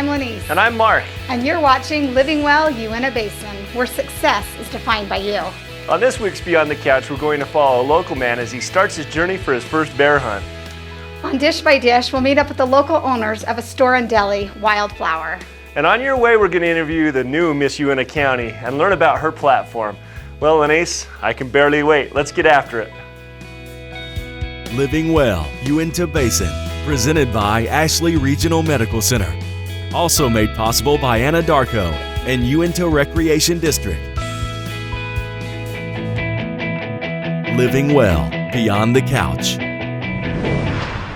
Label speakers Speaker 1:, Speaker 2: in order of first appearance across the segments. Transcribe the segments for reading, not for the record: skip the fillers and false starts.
Speaker 1: I'm Lenise.
Speaker 2: And I'm Mark.
Speaker 1: And you're watching Living Well, Uintah Basin, where success is defined by you.
Speaker 2: On this week's Beyond the Couch, we're going to follow a local man as he starts his journey for his first bear hunt.
Speaker 1: On Dish by Dish, we'll meet up with the local owners of a store and deli, Wildflower.
Speaker 2: And on your way, we're going to interview the new Miss Uintah County and learn about her platform. Well, Lenise, I can barely wait. Let's get after it.
Speaker 3: Living Well, Uintah Basin, presented by Ashley Regional Medical Center. Also made possible by Anadarko and Uintah Recreation District. Living Well, Beyond the Couch.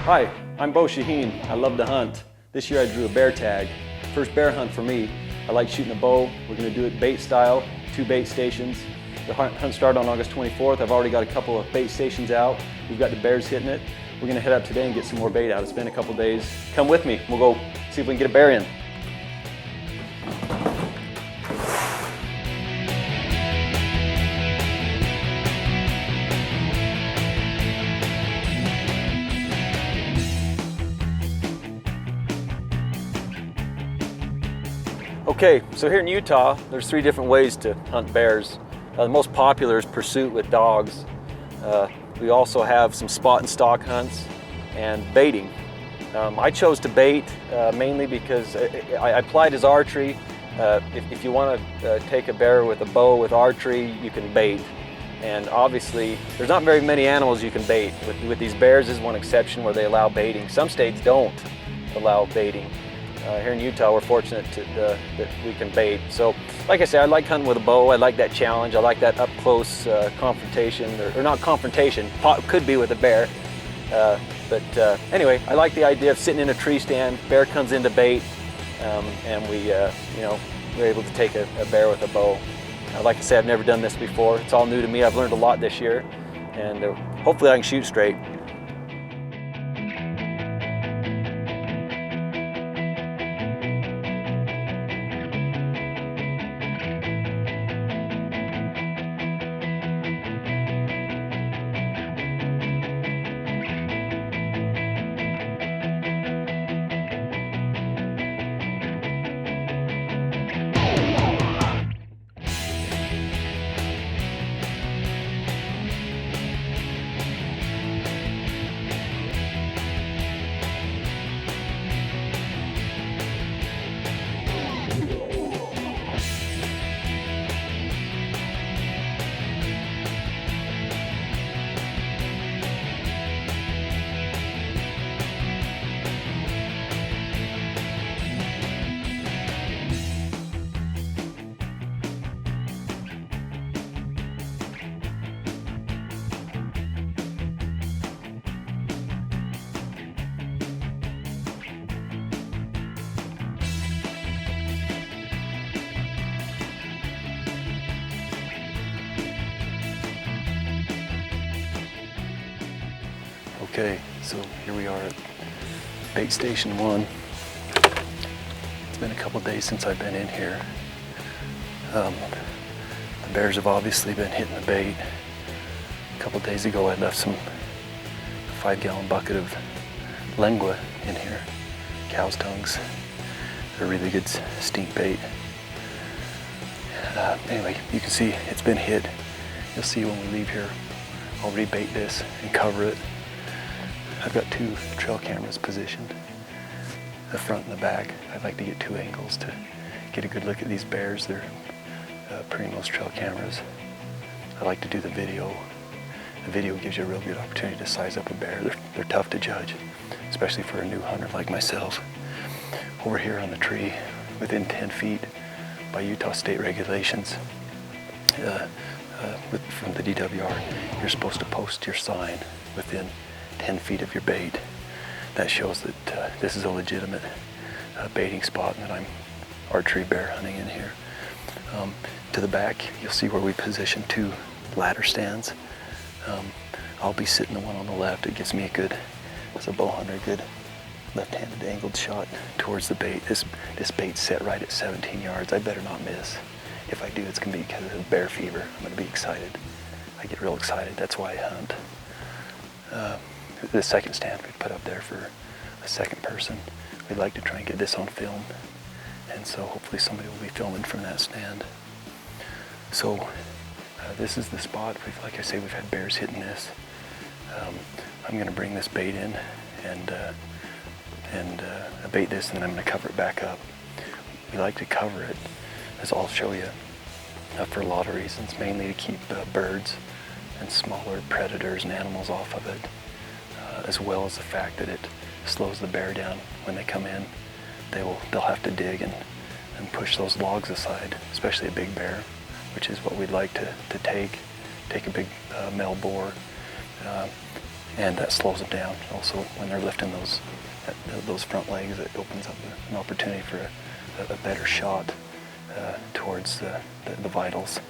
Speaker 4: Hi, I'm Bo Shaheen. I love to hunt. This year I drew a bear tag. First bear hunt for me. I like shooting a bow. We're going to do it bait style, 2 bait stations. The hunt started on August 24th. I've already got a couple of bait stations out. We've got the bears hitting it. We're going to head up today and get some more bait out. It's been a couple days. Come with me. We'll go see if we can get a bear in. Okay, so here in Utah, there's 3 different ways to hunt bears. The most popular is pursuit with dogs. We also have some spot and stalk hunts and baiting. I chose to bait mainly because I applied as archery. If you want to take a bear with a bow with archery, you can bait. And obviously, there's not very many animals you can bait. With these bears is one exception where they allow baiting. Some states don't allow baiting. Here in Utah, we're fortunate that we can bait. So, like I said, I like hunting with a bow. I like that challenge. I like that up-close confrontation, or not confrontation, could be with a bear. But anyway, I like the idea of sitting in a tree stand, bear comes in to bait, and we're able to take a bear with a bow. Like I said, I've never done this before. It's all new to me. I've learned a lot this year, and hopefully I can shoot straight. Okay, so here we are at bait station 1. It's been a couple days since I've been in here. The bears have obviously been hitting the bait. A couple days ago I left a 5-gallon bucket of lengua in here, cow's tongues. They're really good stink bait. Anyway, you can see it's been hit. You'll see when we leave here, I'll rebait this and cover it. I've got 2 trail cameras positioned, the front and the back. I'd like to get 2 angles to get a good look at these bears. They're Primos trail cameras. I like to do the video. The video gives you a real good opportunity to size up a bear. They're tough to judge, especially for a new hunter like myself. Over here on the tree, within 10 feet by Utah state regulations, from the DWR, you're supposed to post your sign within 10 feet of your bait. That shows that this is a legitimate baiting spot and that I'm archery bear hunting in here. To the back, you'll see where we position 2 ladder stands. I'll be sitting the one on the left. It gives me a good, as a bow hunter, a good left-handed angled shot towards the bait. This bait's set right at 17 yards. I better not miss. If I do, it's gonna be because of bear fever. I'm gonna be excited. I get real excited. That's why I hunt. The second stand we put up there for a second person.
Speaker 5: we'd like to try and get this on film. And so hopefully somebody will be filming from that stand. So this is the spot. Like I say, we've had bears hitting this. I'm going to bring this bait in and bait this, and then I'm going to cover it back up. We like to cover it, as I'll show you, for a lot of reasons, mainly to keep birds and smaller predators and animals off of it, as well as the fact that it slows the bear down. When they come in, they'll have to dig and push those logs aside, especially a big bear, which is what we'd like to take a big male boar, and that slows them down. Also, when they're lifting those front legs, it opens up an opportunity for a better shot towards the vitals.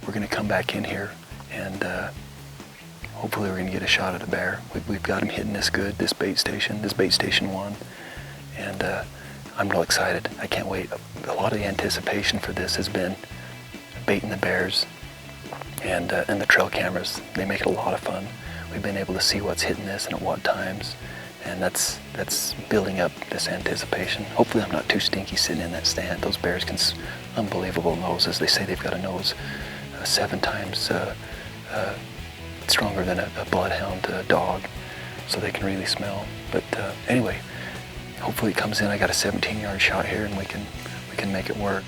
Speaker 5: We're going to come back in here and hopefully we're going to get a shot at the bear. We've got him hitting this good, this bait station 1, and I'm real excited. I can't wait. A lot of the anticipation for this has been baiting the bears and the trail cameras. They make it a lot of fun. We've been able to see what's hitting this and at what times, and that's building up this anticipation. Hopefully I'm not too stinky sitting in that stand. Those bears can, unbelievable noses. They say they've got a nose 7 times stronger than a bloodhound dog, so they can really smell. But anyway, hopefully it comes in. I got a 17-yard shot here, and we can make it work.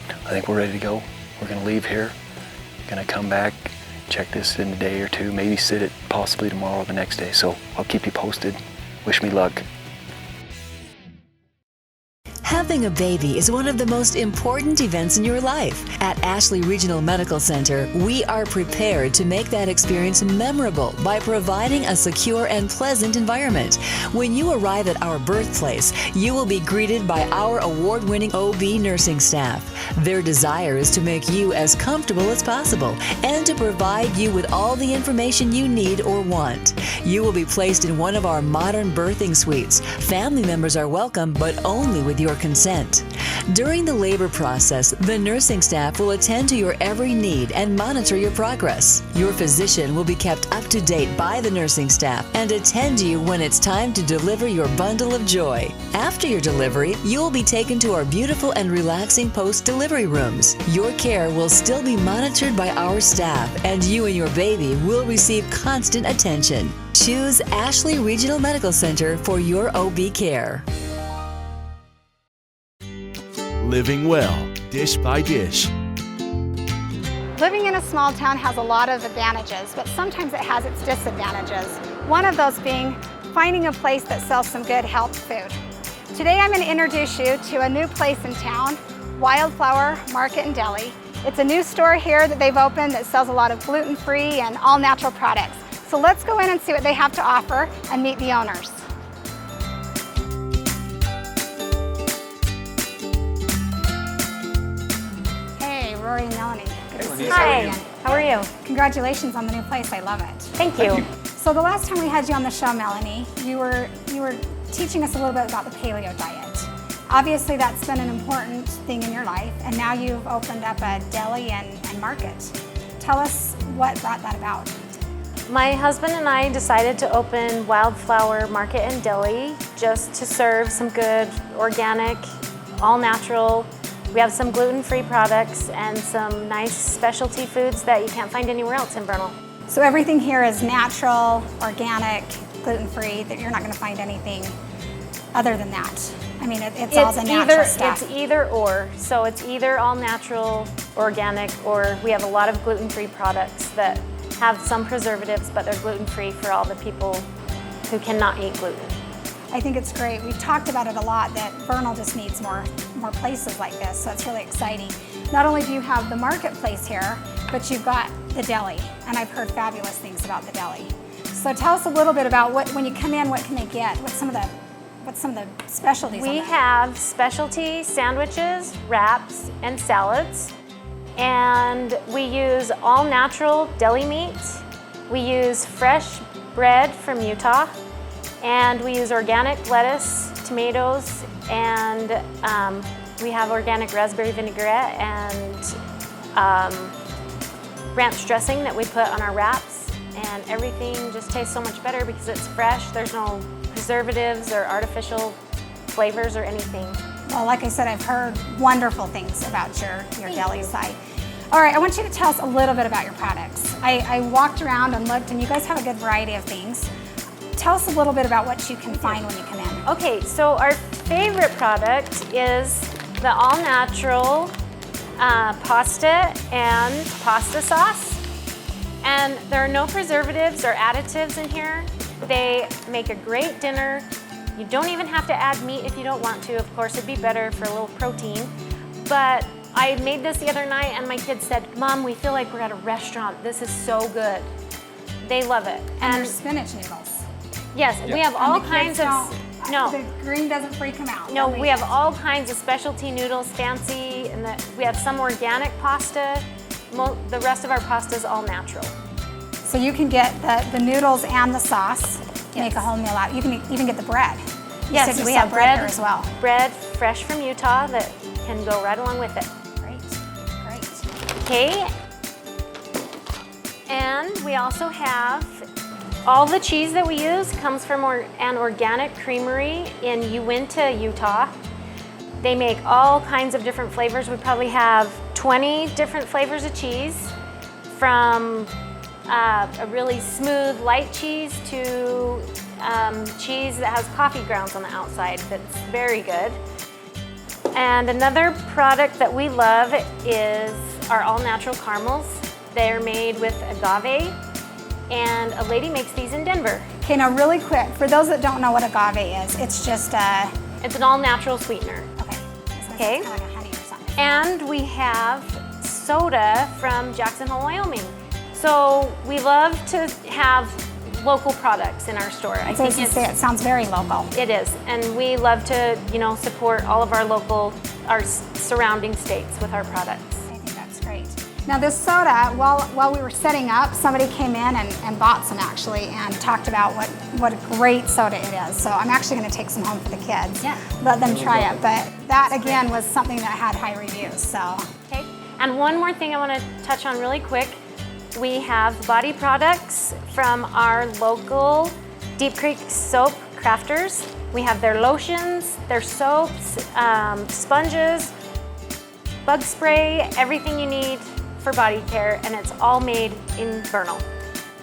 Speaker 5: I think we're ready to go. We're going to leave here. Going to come back, check this in a day or two, maybe sit it possibly tomorrow or the next day. So I'll keep you posted. Wish me luck.
Speaker 6: Having a baby is one of the most important events in your life. At Ashley Regional Medical Center, we are prepared to make that experience memorable by providing a secure and pleasant environment. When you arrive at our birthplace, you will be greeted by our award-winning OB nursing staff. Their desire is to make you as comfortable as possible and to provide you with all the information you need or want. You will be placed in one of our modern birthing suites. Family members are welcome, but only with your consent. During the labor process, the nursing staff will attend to your every need and monitor your progress. Your physician will be kept up to date by the nursing staff and attend you when it's time to deliver your bundle of joy. After your delivery, you will be taken to our beautiful and relaxing post-delivery rooms. Your care will still be monitored by our staff, and you and your baby will receive constant attention. Choose Ashley Regional Medical Center for your OB care.
Speaker 3: Living well, dish by dish.
Speaker 1: Living in a small town has a lot of advantages, but sometimes it has its disadvantages. One of those being finding a place that sells some good health food. Today I'm going to introduce you to a new place in town, Wildflower Market and Deli. It's a new store here that they've opened that sells a lot of gluten-free and all-natural products. So let's go in and see what they have to offer and meet the owners. Rory and Melanie. Good to see you.
Speaker 7: Hi, how are you?
Speaker 1: Congratulations on the new place. I love it.
Speaker 7: Thank you.
Speaker 1: So the last time we had you on the show, Melanie, you were teaching us a little bit about the paleo diet. Obviously, that's been an important thing in your life, and now you've opened up a deli and market. Tell us what brought that about.
Speaker 7: My husband and I decided to open Wildflower Market and Deli just to serve some good, organic, all-natural. We have some gluten-free products and some nice specialty foods that you can't find anywhere else in Bernal.
Speaker 1: So everything here is natural, organic, gluten-free, that you're not going to find anything other than that. I mean, it's all the natural stuff.
Speaker 7: It's either or. So it's either all natural organic, or we have a lot of gluten-free products that have some preservatives, but they're gluten-free for all the people who cannot eat gluten.
Speaker 1: I think it's great. We've talked about it a lot that Vernal just needs more places like this, so it's really exciting. Not only do you have the marketplace here, but you've got the deli, and I've heard fabulous things about the deli. So tell us a little bit about when you come in, what can they get? What's some of the specialties?
Speaker 7: We have specialty sandwiches, wraps, and salads. And we use all natural deli meat. We use fresh bread from Utah. And we use organic lettuce, tomatoes, and we have organic raspberry vinaigrette and ranch dressing that we put on our wraps. And everything just tastes so much better because it's fresh. There's no preservatives or artificial flavors or anything.
Speaker 1: Well, like I said, I've heard wonderful things about your deli site. All right, I want you to tell us a little bit about your products. I walked around and looked, and you guys have a good variety of things. Tell us a little bit about what you can find when you come in.
Speaker 7: Okay, so our favorite product is the all-natural pasta and pasta sauce. And there are no preservatives or additives in here. They make a great dinner. You don't even have to add meat if you don't want to. Of course, it'd be better for a little protein. But I made this the other night and my kids said, "Mom, we feel like we're at a restaurant. This is so good." They love it.
Speaker 1: And there's spinach noodles.
Speaker 7: Yes, we have all kinds of, no.
Speaker 1: The green doesn't freak them out.
Speaker 7: No, we have all kinds of specialty noodles, fancy, and we have some organic pasta. The rest of our pasta is all natural.
Speaker 1: So you can get the noodles and the sauce to make a whole meal out. You can even get the bread.
Speaker 7: Yes, we have bread
Speaker 1: here as well.
Speaker 7: Bread fresh from Utah that can go right along with it.
Speaker 1: Great, great.
Speaker 7: Okay, and we also have all the cheese that we use comes from an organic creamery in Uintah, Utah. They make all kinds of different flavors. We probably have 20 different flavors of cheese, from a really smooth, light cheese to cheese that has coffee grounds on the outside that's very good. And another product that we love is our all-natural caramels. They're made with agave, and a lady makes these in Denver.
Speaker 1: Okay, now really quick, for those that don't know what agave is, it's just
Speaker 7: It's an all-natural sweetener.
Speaker 1: Okay. It's kind of like a honey or something.
Speaker 7: And we have soda from Jackson Hole, Wyoming. So we love to have local products in our store.
Speaker 1: I think it sounds very local.
Speaker 7: It is, and we love to, support all of our surrounding states with our products.
Speaker 1: I think that's great. Now this soda, while we were setting up, somebody came in and bought some actually and talked about what a great soda it is. So I'm actually going to take some home for the kids.
Speaker 7: Yeah.
Speaker 1: Let them try it. But that again was something that had high reviews. So.
Speaker 7: Okay. And one more thing I want to touch on really quick. We have body products from our local Deep Creek soap crafters. We have their lotions, their soaps, sponges, bug spray, everything you need for body care, and it's all made in Vernal.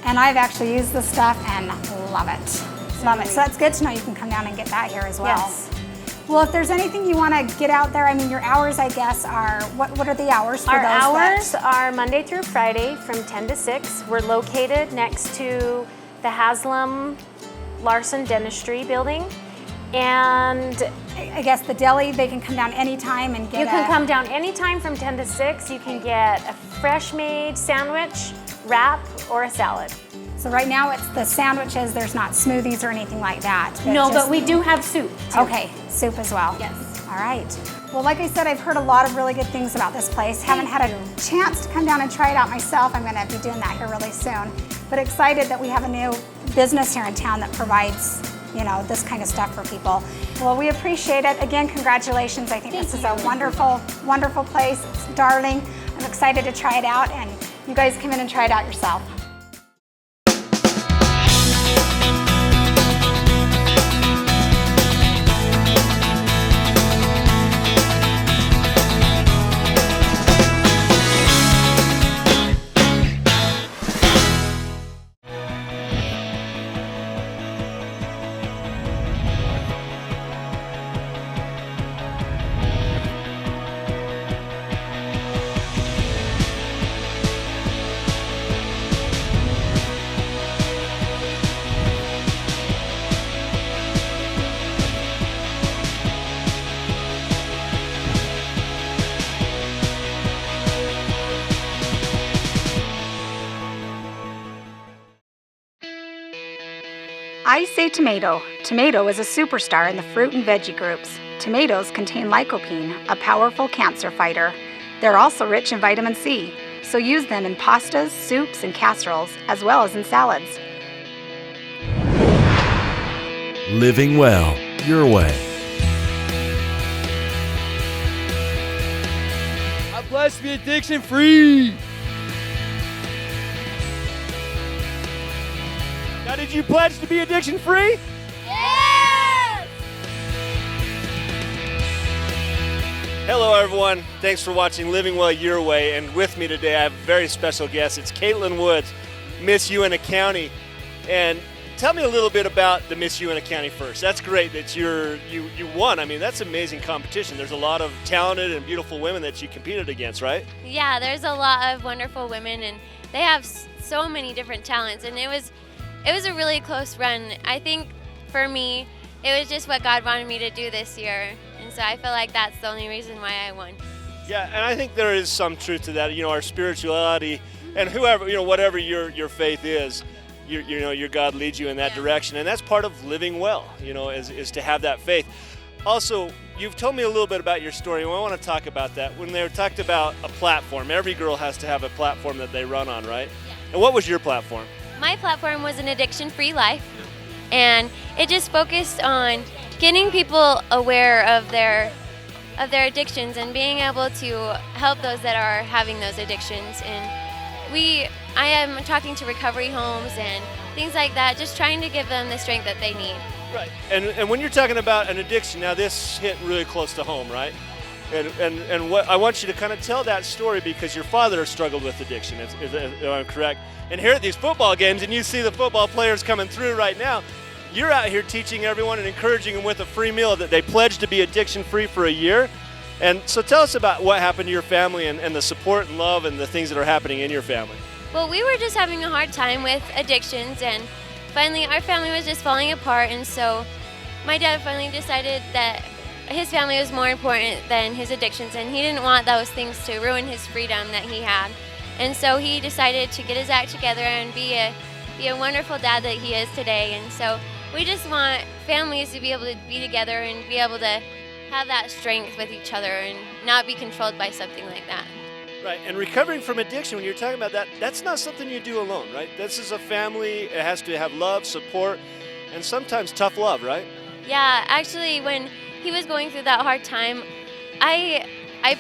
Speaker 1: And I've actually used this stuff and love it. Love it. So that's good to know you can come down and get that here as well.
Speaker 7: Yes.
Speaker 1: Well, if there's anything you want to get out there, I mean, your hours, I guess, are, what are the hours for
Speaker 7: Our
Speaker 1: those
Speaker 7: hours are Monday through Friday from 10 to 6. We're located next to the Haslam Larson Dentistry building. And
Speaker 1: I guess the deli, they can come down anytime and get
Speaker 7: you can come down anytime from 10 to 6. You can get a fresh made sandwich, wrap, or a salad.
Speaker 1: So right now it's the sandwiches, there's not smoothies or anything like that.
Speaker 7: But we do have soup too.
Speaker 1: Okay, soup as well.
Speaker 7: Yes.
Speaker 1: All right. Well, like I said, I've heard a lot of really good things about this place. Haven't had a chance to come down and try it out myself. I'm going to be doing that here really soon. But excited that we have a new business here in town that provides, this kind of stuff for people. Well, we appreciate it. Again, congratulations. I think this is a wonderful, wonderful place. It's darling. I'm excited to try it out, and you guys come in and try it out yourself. I say tomato. Tomato is a superstar in the fruit and veggie groups. Tomatoes contain lycopene, a powerful cancer fighter. They're also rich in vitamin C, so use them in pastas, soups, and casseroles, as well as in salads.
Speaker 3: Living well, your way.
Speaker 8: I pledge to be addiction free.
Speaker 2: Now, did you pledge to be addiction free?
Speaker 9: Yes!
Speaker 2: Hello everyone, thanks for watching Living Well Your Way, and with me today I have a very special guest. It's Caitlin Woods, Miss Uintah County. And tell me a little bit about the Miss Uintah County first. That's great that you won. I mean, that's amazing competition. There's a lot of talented and beautiful women that you competed against, right?
Speaker 9: Yeah, there's a lot of wonderful women, and they have so many different talents, and it was a really close run. I think for me, it was just what God wanted me to do this year, and so I feel like that's the only reason why I won.
Speaker 2: Yeah, and I think there is some truth to that. You know, our spirituality, and whoever, whatever your faith is, your God leads you in that direction, and that's part of living well. Is to have that faith. Also, you've told me a little bit about your story, and I want to talk about that. When they talked about a platform, every girl has to have a platform that they run on, right?
Speaker 9: Yeah.
Speaker 2: And what was your platform?
Speaker 9: My platform was an addiction-free life, and it just focused on getting people aware of their addictions and being able to help those that are having those addictions. And I am talking to recovery homes and things like that, just trying to give them the strength that they need.
Speaker 2: Right. And when you're talking about an addiction, now this hit really close to home, right? And what I want you to kind of tell that story, because your father struggled with addiction, if I'm correct. And here at these football games, and you see the football players coming through right now, you're out here teaching everyone and encouraging them with a free meal that they pledged to be addiction-free for a year. And so tell us about what happened to your family and the support and love and the things that are happening in your family.
Speaker 9: Well, we were just having a hard time with addictions, and finally our family was just falling apart, and so my dad finally decided that his family was more important than his addictions, and he didn't want those things to ruin his freedom that he had. And so he decided to get his act together and be a wonderful dad that he is today. And so we just want families to be able to be together and be able to have that strength with each other and not be controlled by something like that.
Speaker 2: Right, and recovering from addiction, when you're talking about that, that's not something you do alone, right? This is a family. It has to have love, support, and sometimes tough love, right?
Speaker 9: Yeah, actually, when he was going through that hard time, I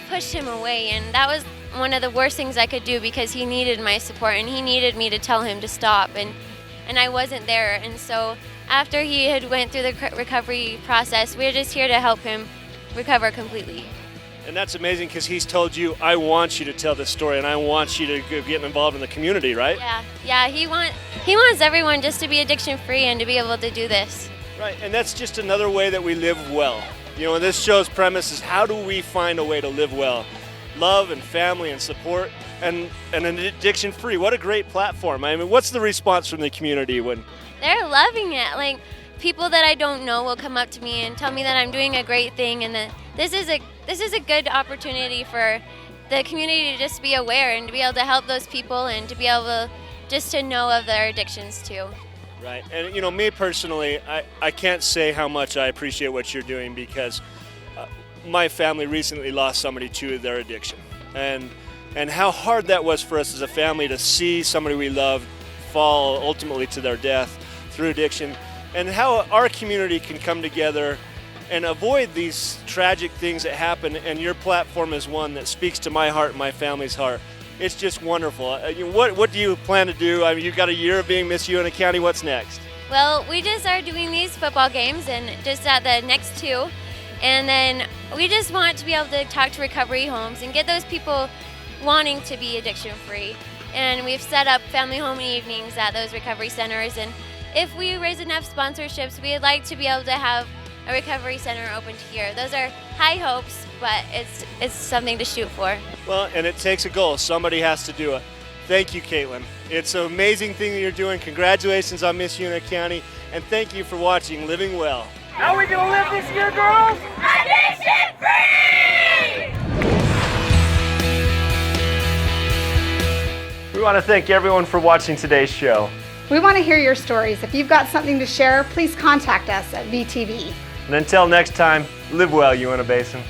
Speaker 9: pushed him away, and that was one of the worst things I could do, because he needed my support and he needed me to tell him to stop, and I wasn't there. And so after he had went through the recovery process, we're just here to help him recover completely.
Speaker 2: And that's amazing, because he's told you, I want you to tell this story and I want you to get involved in the community, right?
Speaker 9: Yeah, he wants everyone just to be addiction free and to be able to do this.
Speaker 2: Right, and that's just another way that we live well. And this show's premise is, how do we find a way to live well? Love and family and support and an addiction free. What a great platform. I mean, what's the response from the community when?
Speaker 9: They're loving it. Like, people that I don't know will come up to me and tell me that I'm doing a great thing, and that this is a good opportunity for the community to just be aware and to be able to help those people and to be able just to know of their addictions too.
Speaker 2: Right, and me personally, I can't say how much I appreciate what you're doing, because my family recently lost somebody to their addiction, and how hard that was for us as a family to see somebody we loved fall ultimately to their death through addiction, and how our community can come together and avoid these tragic things that happen. And your platform is one that speaks to my heart and my family's heart. It's just wonderful. What do you plan to do? I mean, you've got a year of being Miss Uintah County. What's next?
Speaker 9: Well, we just are doing these football games, and just at the next two. And then we just want to be able to talk to recovery homes and get those people wanting to be addiction free. And we've set up family home evenings at those recovery centers. And if we raise enough sponsorships, we'd like to be able to have a recovery center opened here. Those are high hopes, but it's something to shoot for.
Speaker 2: Well, and it takes a goal. Somebody has to do it. Thank you, Caitlin. It's an amazing thing that you're doing. Congratulations on Miss Uintah County, and thank you for watching Living Well.
Speaker 10: How are we gonna live this year, girls?
Speaker 11: Addiction free!
Speaker 2: We want to thank everyone for watching today's show.
Speaker 1: We want to hear your stories. If you've got something to share, please contact us at VTV.
Speaker 2: And until next time, live well, Uintah Basin.